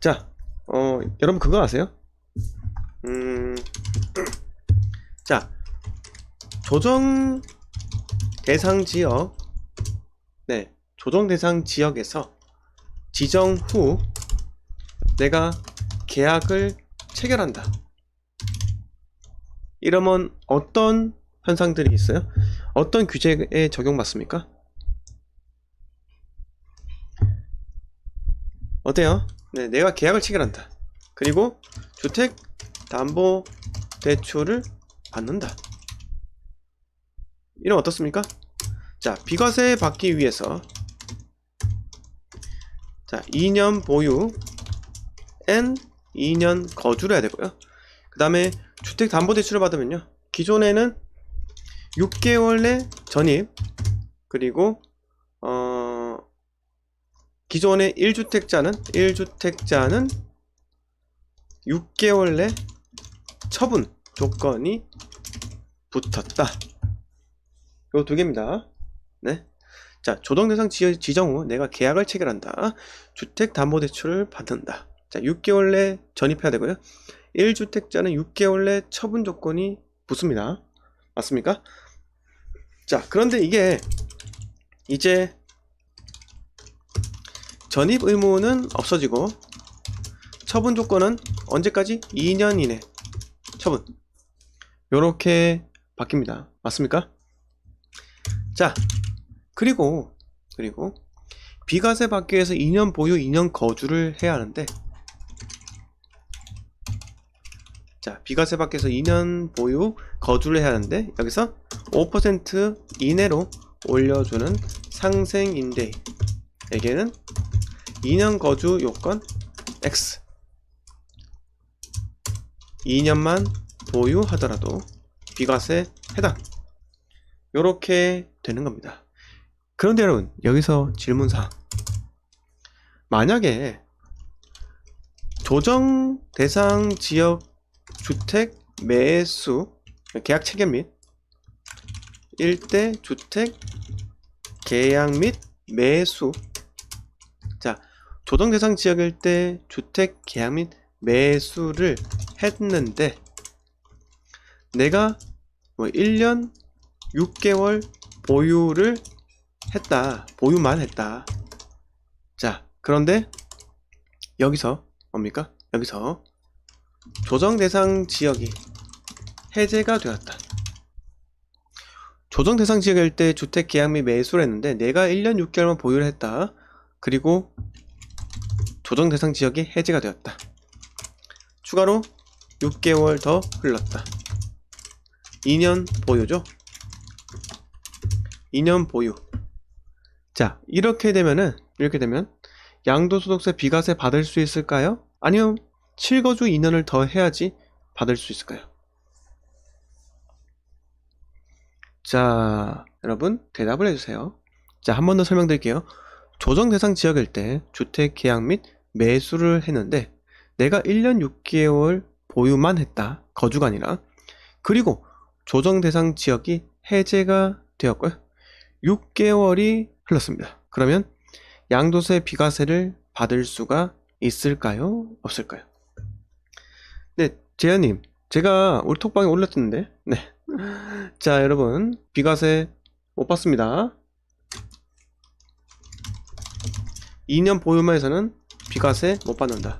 자, 여러분 그거 아세요? 자, 조정 대상 지역, 네, 조정 대상 지역에서 지정 후 내가 계약을 체결한다. 이러면 어떤 현상들이 있어요? 어떤 규제에 적용받습니까? 어때요? 네, 내가 계약을 체결한다. 그리고 주택담보대출을 받는다. 이러면 어떻습니까? 자, 비과세 받기 위해서 2년 보유 N 2년 거주를 해야 되고요. 그 다음에 주택담보대출을 받으면요, 기존에는 6개월 내 전입, 그리고 기존의 1주택자는 6개월 내 처분 조건이 붙었다. 요 두 개입니다. 네. 자, 조정대상 지정 후 내가 계약을 체결한다. 주택담보대출을 받는다. 자, 6개월 내 전입해야 되고요. 1주택자는 6개월 내 처분 조건이 붙습니다. 맞습니까? 자, 그런데 이게 이제 전입 의무는 없어지고 처분 조건은 언제까지? 2년 이내 처분. 요렇게 바뀝니다. 맞습니까? 자, 그리고 비과세 받기 위해서 2년 보유 2년 거주를 해야 하는데, 자, 비과세 받기 위해서 2년 보유 거주를 해야 하는데, 여기서 5% 이내로 올려주는 상생임대에게는 2년 거주 요건 X, 2년만 보유하더라도 비과세 해당. 요렇게 되는 겁니다. 그런데 여러분, 여기서 질문사항, 만약에 조정 대상 지역 주택 매수 계약 체결 및 일대 주택 계약 및 매수, 자, 조정 대상 지역일 때 주택 계약 및 매수를 했는데 내가 1년 6개월 보유를 했다. 보유만 했다. 자, 그런데 여기서 뭡니까? 여기서 조정 대상 지역이 해제가 되었다. 조정 대상 지역일 때 주택 계약 및 매수를 했는데 내가 1년 6개월만 보유를 했다. 그리고 조정 대상 지역이 해제가 되었다. 추가로 6개월 더 흘렀다. 2년 보유죠. 2년 보유. 자, 이렇게 되면 양도소득세 비과세 받을 수 있을까요? 아니면 실거주 2년을 더 해야지 받을 수 있을까요? 자, 여러분 대답을 해주세요. 자, 한 번 더 설명드릴게요. 조정 대상 지역일 때 주택 계약 및 매수를 했는데 내가 1년 6개월 보유만 했다. 거주가 아니라. 그리고 조정 대상 지역이 해제가 되었고요. 6개월이 흘렀습니다. 그러면 양도세 비과세를 받을 수가 있을까요? 없을까요? 네, 재현님, 제가 우리 톡방에 올렸던데, 네. 자, 여러분, 비과세 못 받습니다. 2년 보유만 해서는 비과세 못 받는다.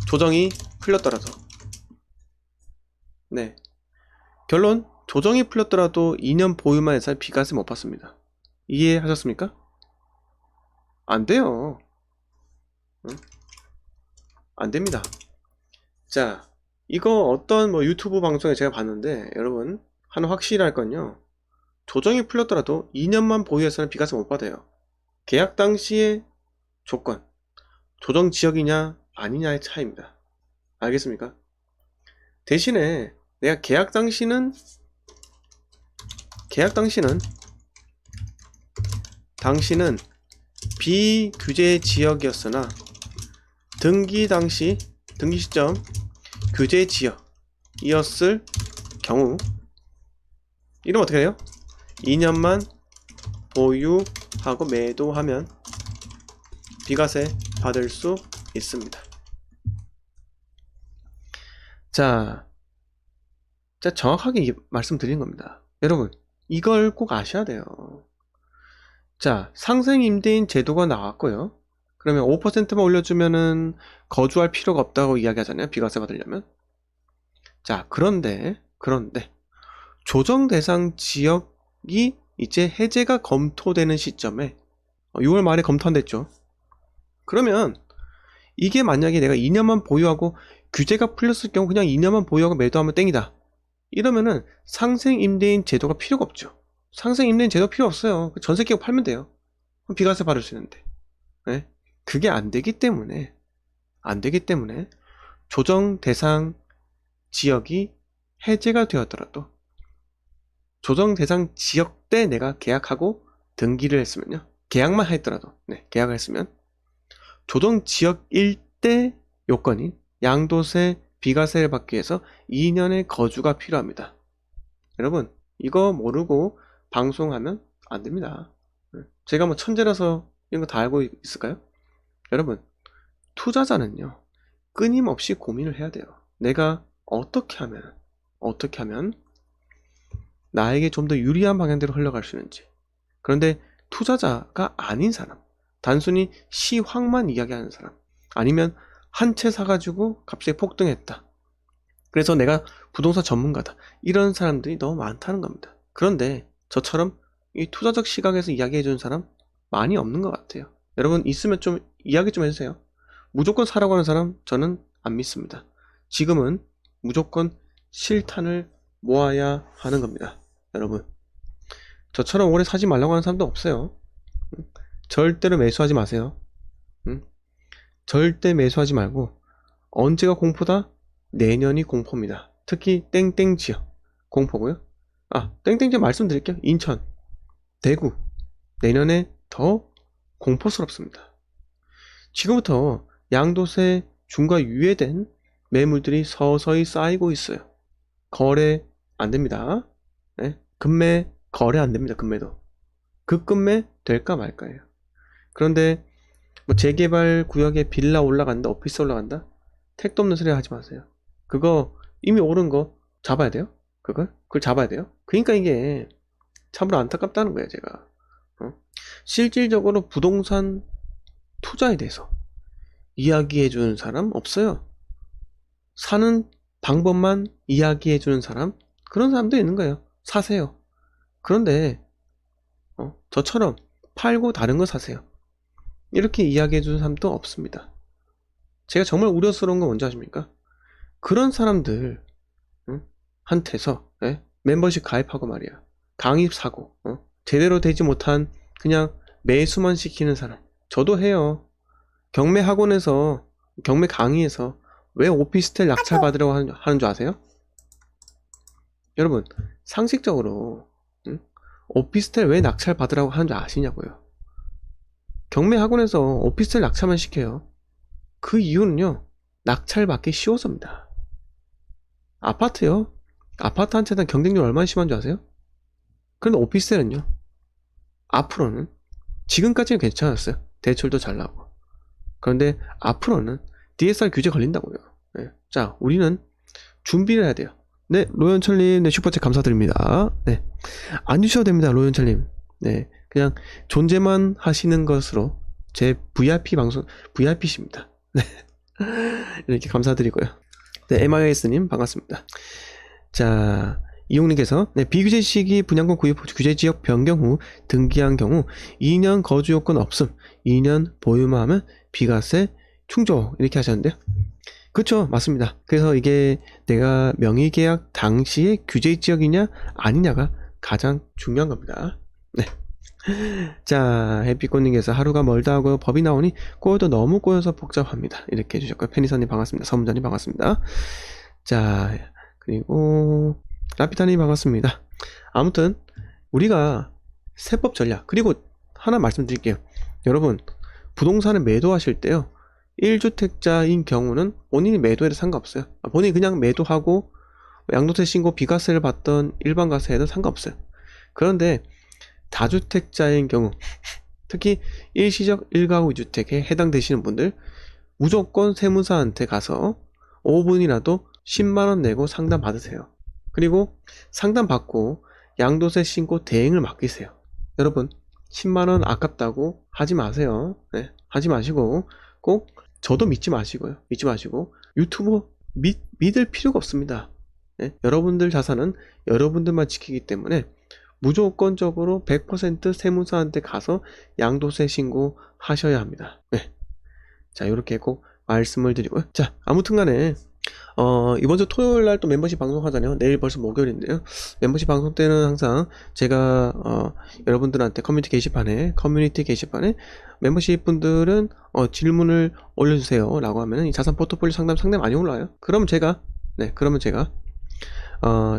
조정이 풀렸더라도. 네. 결론, 조정이 풀렸더라도 2년 보유만 해서 비과세 못 받습니다. 이해하셨습니까? 안 돼요. 응? 안 됩니다. 자, 이거 어떤 유튜브 방송에 제가 봤는데, 여러분, 하나 확실할 건요. 조정이 풀렸더라도 2년만 보유해서는 비과세 못 받아요. 계약 당시의 조건, 조정 지역이냐 아니냐의 차이입니다. 알겠습니까? 대신에 내가 계약 당시는 당시는 비규제 지역이었으나 등기 시점 규제 지역이었을 경우, 이러면 어떻게 해요? 2년만 보유하고 매도하면 비과세 받을 수 있습니다. 자, 정확하게 말씀드린 겁니다. 여러분, 이걸 꼭 아셔야 돼요. 자, 상생임대인 제도가 나왔고요. 그러면 5%만 올려주면은 거주할 필요가 없다고 이야기하잖아요. 비과세 받으려면. 자, 그런데 조정 대상 지역이 이제 해제가 검토되는 시점에 6월 말에 검토 안 됐죠. 그러면 이게 만약에 내가 2년만 보유하고 규제가 풀렸을 경우 그냥 2년만 보유하고 매도하면 땡이다. 이러면은 상생임대인 제도가 필요가 없죠. 상생임대인 제도 필요 없어요. 전세 끼고 팔면 돼요. 그럼 비과세 받을 수 있는데. 네? 그게 안 되기 때문에 조정 대상 지역이 해제가 되었더라도 조정 대상 지역 때 내가 계약하고 등기를 했으면요. 계약만 했더라도, 계약을 했으면 조정 지역 일대 요건인 양도세, 비과세를 받기 위해서 2년의 거주가 필요합니다. 여러분, 이거 모르고 방송하면 안 됩니다. 제가 뭐 천재라서 이런 거 다 알고 있을까요? 여러분, 투자자는요, 끊임없이 고민을 해야 돼요. 내가 어떻게 하면 나에게 좀 더 유리한 방향대로 흘러갈 수 있는지. 그런데 투자자가 아닌 사람, 단순히 시황만 이야기하는 사람, 아니면 한 채 사가지고 갑자기 폭등했다. 그래서 내가 부동산 전문가다. 이런 사람들이 너무 많다는 겁니다. 그런데 저처럼 이 투자적 시각에서 이야기해주는 사람 많이 없는 것 같아요. 여러분 있으면 좀 이야기 좀 해주세요. 무조건 사라고 하는 사람 저는 안 믿습니다. 지금은 무조건 실탄을 모아야 하는 겁니다. 여러분, 저처럼 오래 사지 말라고 하는 사람도 없어요. 절대로 매수하지 마세요. 절대 매수하지 말고, 언제가 공포다? 내년이 공포입니다. 특히 땡땡 지역 공포고요. 땡땡 지역 말씀드릴게요. 인천, 대구, 내년에 더 공포스럽습니다. 지금부터 양도세 중과 유예된 매물들이 서서히 쌓이고 있어요. 거래 안 됩니다. 급매 거래 안 됩니다. 급매도 급급매 될까 말까예요. 그런데 뭐 재개발 구역에 빌라 올라간다, 오피스 올라간다, 택도 없는 소리 하지 마세요. 그거 이미 오른 거 잡아야 돼요. 그걸 잡아야 돼요. 그러니까 이게 참으로 안타깝다는 거예요. 제가 실질적으로 부동산 투자에 대해서 이야기해 주는 사람 없어요. 사는 방법만 이야기해 주는 사람, 그런 사람도 있는 거예요. 사세요. 그런데 저처럼 팔고 다른 거 사세요. 이렇게 이야기해 주는 사람도 없습니다. 제가 정말 우려스러운 건 뭔지 아십니까? 그런 사람들 한테서 멤버십 가입하고 말이야, 강의 사고 제대로 되지 못한 그냥 매수만 시키는 사람, 저도 해요. 경매 학원에서, 경매 강의에서 왜 오피스텔 낙찰 받으려고 하는 줄 아세요? 여러분, 상식적으로 오피스텔 왜 낙찰 받으라고 하는 줄 아시냐고요. 경매 학원에서 오피스텔 낙찰만 시켜요. 그 이유는요, 낙찰 받기 쉬워서입니다. 아파트요, 아파트 한 채당 경쟁률 얼마나 심한 줄 아세요? 그런데 오피스텔은요, 앞으로는, 지금까지는 괜찮았어요. 대출도 잘 나오고. 그런데 앞으로는 DSR 규제 걸린다고요. 자, 우리는 준비를 해야 돼요. 네, 로연철님, 슈퍼챗 감사드립니다. 안 주셔도 됩니다, 로연철님. 그냥 존재만 하시는 것으로 제 VIP 방송, VIP십니다. 이렇게 감사드리고요. MIS님, 반갑습니다. 자, 이용님께서, 비규제 시기 분양권 구입 규제 지역 변경 후 등기한 경우 2년 거주 요건 없음, 2년 보유만 하면 비과세 충족, 이렇게 하셨는데요. 그쵸, 맞습니다. 그래서 이게 내가 명의계약 당시에 규제 지역이냐 아니냐가 가장 중요한 겁니다. 자, 해피꽃님께서 하루가 멀다 하고 법이 나오니 꼬여도 너무 꼬여서 복잡합니다, 이렇게 해주셨고요. 페니선님 반갑습니다. 서문자님 반갑습니다. 자, 그리고 라피타님 반갑습니다. 아무튼 우리가 세법 전략, 그리고 하나 말씀드릴게요. 여러분, 부동산을 매도하실 때요, 1주택자인 경우는 본인이 매도해도 상관없어요. 본인이 그냥 매도하고 양도세 신고 비과세를 받던 일반 과세에도 상관없어요. 그런데 다주택자인 경우 특히 일시적 1가구 2주택에 해당되시는 분들 무조건 세무사한테 가서 5분이라도 10만원 내고 상담 받으세요. 그리고 상담 받고 양도세 신고 대행을 맡기세요. 여러분 10만원 아깝다고 하지 마세요. 네, 하지 마시고 꼭 저도 믿지 마시고요. 믿지 마시고 유튜브 믿을 필요가 없습니다. 네, 여러분들 자산은 여러분들만 지키기 때문에 무조건적으로 100% 세무사한테 가서 양도세 신고 하셔야 합니다. 네. 자, 이렇게 꼭 말씀을 드리고요. 자, 아무튼 간에 이번 주 토요일 날 또 멤버십 방송 하잖아요. 내일 벌써 목요일인데요. membership 방송 때는 항상 제가 여러분들한테 커뮤니티 게시판에 멤버십 분들은 질문을 올려주세요 라고 하면 이 자산 포트폴리오 상당히 많이 올라와요. 그러면 제가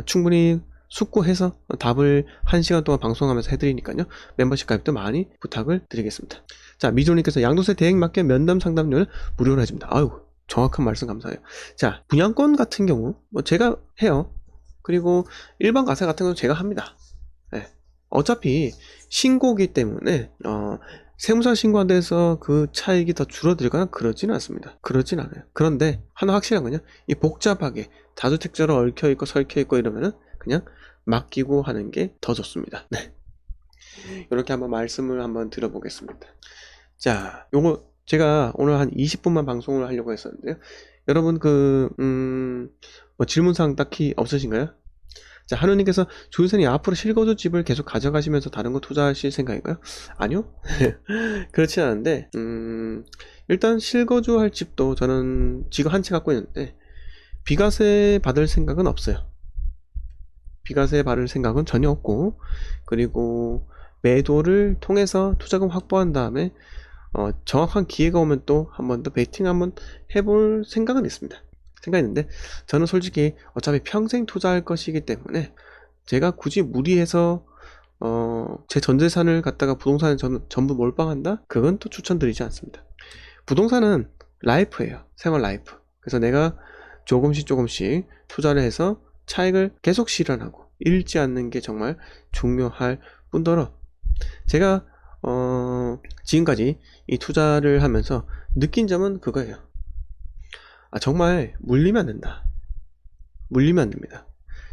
충분히 숙고해서 답을 1시간 동안 방송하면서 해드리니까요. 멤버십 가입도 많이 부탁을 드리겠습니다. 자, 미조님께서 양도세 대행 맡겨 면담 상담료를 무료로 해줍니다. 아유, 정확한 말씀 감사해요. 자, 분양권 같은 경우 제가 해요. 그리고 일반 가세 같은 경우는 제가 합니다. 네. 어차피 신고기 때문에 세무사 신고한 데서 그 차익이 더 줄어들거나 그러진 않습니다. 그러진 않아요. 그런데 하나 확실한 건요, 이 복잡하게 다주택자로 얽혀있고 설켜있고 이러면은 그냥 맡기고 하는 게 더 좋습니다. 네. 이렇게 한번 말씀을 한번 드려보겠습니다. 자, 요거 제가 오늘 한 20분만 방송을 하려고 했었는데요. 여러분 질문사항 딱히 없으신가요? 자, 한우님께서 조유선이 앞으로 실거주 집을 계속 가져가시면서 다른 거 투자하실 생각인가요? 아니요. 그렇진 않은데 일단 실거주할 집도 저는 지금 한 채 갖고 있는데 비과세 받을 생각은 없어요. 비과세 받을 생각은 전혀 없고, 그리고 매도를 통해서 투자금 확보한 다음에 정확한 기회가 오면 또 한 번 더 베팅 한번 해볼 생각은 있습니다. 생각했는데 저는 솔직히 어차피 평생 투자할 것이기 때문에 제가 굳이 무리해서 제 전재산을 갖다가 부동산에 전부 몰빵한다? 그건 또 추천드리지 않습니다. 부동산은 라이프예요. 생활 라이프. 그래서 내가 조금씩 투자를 해서 차익을 계속 실현하고 잃지 않는 게 정말 중요할 뿐더러 제가 지금까지 이 투자를 하면서 느낀 점은 그거예요. 정말 물리면 안 된다. 물리면 안 됩니다.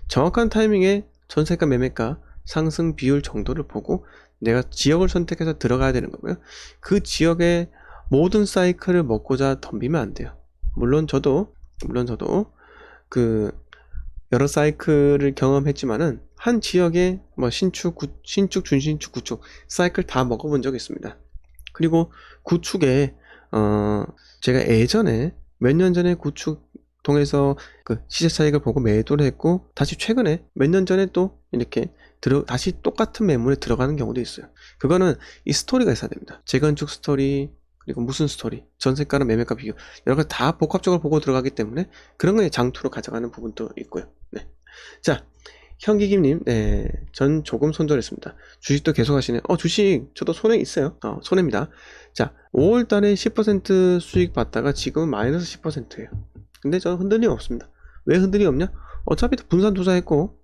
정확한 타이밍에 전세가 매매가 상승 비율 정도를 보고 내가 지역을 선택해서 들어가야 되는 거고요. 그 지역의 모든 사이클을 먹고자 덤비면 안 돼요. 물론 저도 그 여러 사이클을 경험했지만은 한 지역에 신축, 준신축, 구축 사이클 다 먹어본 적이 있습니다. 그리고 구축에 제가 예전에 몇 년 전에 구축 통해서 그 시세 차익을 보고 매도를 했고, 다시 최근에 몇 년 전에 또 이렇게 다시 똑같은 매물에 들어가는 경우도 있어요. 그거는 이 스토리가 있어야 됩니다. 재건축 스토리, 그리고 무슨 스토리, 전세가랑 매매가 비교, 여러 가지 다 복합적으로 보고 들어가기 때문에 그런 거에 장투로 가져가는 부분도 있고요. 네. 자, 현기김님, 네, 전 조금 손절했습니다. 주식도 계속 하시네요. 주식 저도 손해 있어요. 손해입니다. 자, 5월달에 10% 수익 받다가 지금은 마이너스 10%예요. 근데 저는 흔들림 없습니다. 왜 흔들림이 없냐? 어차피 분산 투자했고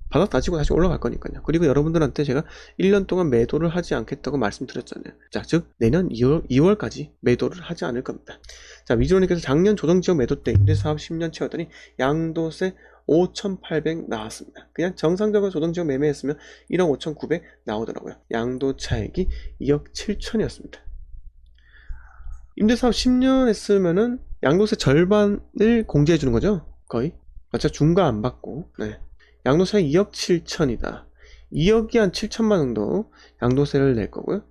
바닥 다지고 다시 올라갈 거니까요. 그리고 여러분들한테 제가 1년 동안 매도를 하지 않겠다고 말씀드렸잖아요. 자, 즉 내년 2월까지 매도를 하지 않을 겁니다. 자, 미주원님께서 작년 조정지역 매도 때 임대사업 10년 채웠더니 양도세 5,800 나왔습니다. 그냥 정상적으로 조정지역 매매했으면 1억 5,900 나오더라고요. 양도 차익이 2억 7천이었습니다. 임대사업 10년 했으면은 양도세 절반을 공제해 주는 거죠. 거의. 어차피 중과 안 받고. 네. 양도세 2억 7천이다. 2억이 한 7천만 정도 양도세를 낼 거고요.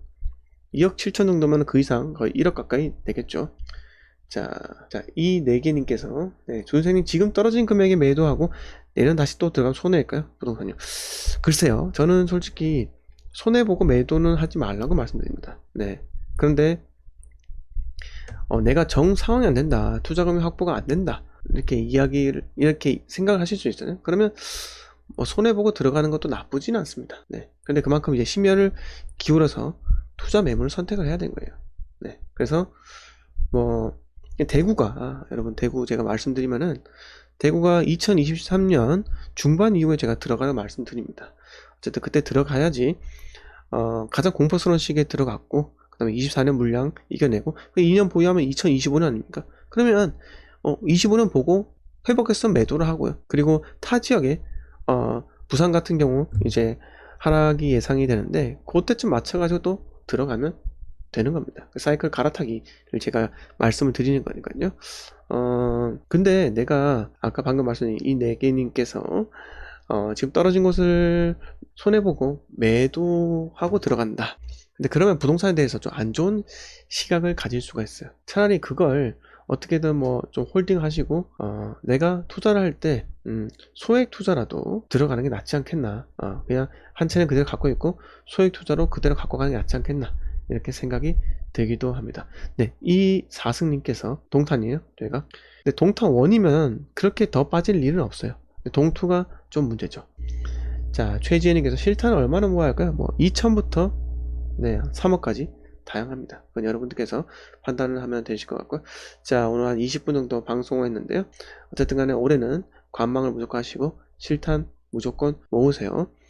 2억 7천 정도면 그 이상 거의 1억 가까이 되겠죠. 자, 이 4개님께서 조선생님 지금 떨어진 금액에 매도하고 내년 다시 또 들어가면 손해일까요? 부동산요. 글쎄요. 저는 솔직히 손해보고 매도는 하지 말라고 말씀드립니다. 네. 그런데 내가 정 상황이 안 된다. 투자금이 확보가 안 된다. 이렇게 생각을 하실 수 있잖아요. 그러면 손해보고 들어가는 것도 나쁘진 않습니다. 네. 근데 그만큼 이제 심혈을 기울여서 투자 매물을 선택을 해야 되는 거예요. 네. 그래서 대구가 여러분 대구 제가 말씀드리면은 대구가 2023년 중반 이후에 제가 들어가라고 말씀드립니다. 어쨌든 그때 들어가야지 가장 공포스러운 시기에 들어갔고, 그 다음에 24년 물량 이겨내고, 2년 보유하면 2025년 아닙니까? 그러면 25년 보고 회복했으면 매도를 하고요. 그리고 타 지역에 부산 같은 경우 이제 하락이 예상이 되는데, 그때쯤 맞춰가지고 또 들어가면 되는 겁니다. 사이클 갈아타기를 제가 말씀을 드리는 거니까요. 근데 내가 아까 방금 말씀드린 이 4개님께서 지금 떨어진 곳을 손해보고 매도하고 들어간다. 근데 그러면 부동산에 대해서 좀 안 좋은 시각을 가질 수가 있어요. 차라리 그걸 어떻게든 뭐 좀 홀딩 하시고, 내가 투자를 할 때, 소액 투자라도 들어가는 게 낫지 않겠나. 그냥 한 채는 그대로 갖고 있고, 소액 투자로 그대로 갖고 가는 게 낫지 않겠나. 이렇게 생각이 들기도 합니다. 네, 이 사승님께서 동탄이에요, 저희가. 근데 동탄 원이면 그렇게 더 빠질 일은 없어요. 동투가 좀 문제죠. 자, 최지혜님께서 실탄을 얼마나 모아야 할까요? 뭐 2천부터 3억까지 다양합니다. 그건 여러분들께서 판단을 하면 되실 것 같고요. 자, 오늘 한 20분 정도 방송을 했는데요. 어쨌든 간에 올해는 관망을 무조건 하시고 실탄 무조건 모으세요.